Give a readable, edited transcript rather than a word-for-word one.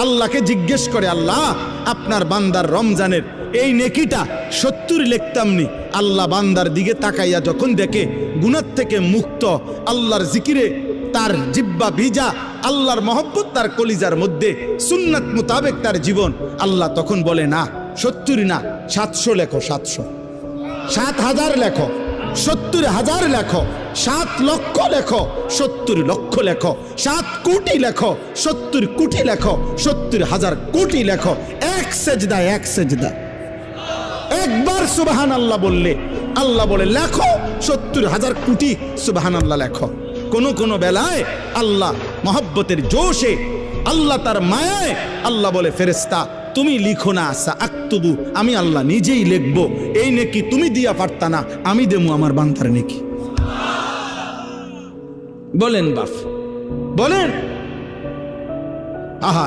আল্লাহকে জিজ্ঞেস করে, আল্লাহ আপনার বান্দার রমজানের এই নেকিটা 70 লিখতামনি। আল্লাহ বান্দার দিকে তাকাইয়া যখন দেখে গুনাহ থেকে মুক্ত, আল্লাহর জিকিরে তার জিব্বা ভিজা, আল্লাহর মহব্বত তার কলিজার মধ্যে, সুন্নাত মোতাবেক তার জীবন, আল্লাহ তখন বলে না 70 না 700 লেখো, 700, 7,000 লেখো, 70,000 লেখো, 7 লক্ষ লেখো, 70 লক্ষ লেখো, 7 কোটি লেখো, 70 কোটি লেখো, 70,000 কোটি লেখো। এক সেজদা, এক সেজদা, একবার সুবহানাল্লাহ বললে আল্লাহ বলে লেখো 70,000 কোটি সুবহানাল্লাহ লেখো। কোন কোন বেলায় আল্লাহ মহব্বতের জোশে, আল্লাহ তার মায়ায় আল্লাহ বলে ফেরেশতা তুমি লিখো না, আকতুবু, আমি আল্লাহ নিজেই লিখবো। এই নেকি তুমি দিয়া পারতা না, আমি দেবো আমার বান্দার নেকি। বলেন বাপ, বলেন। আহা।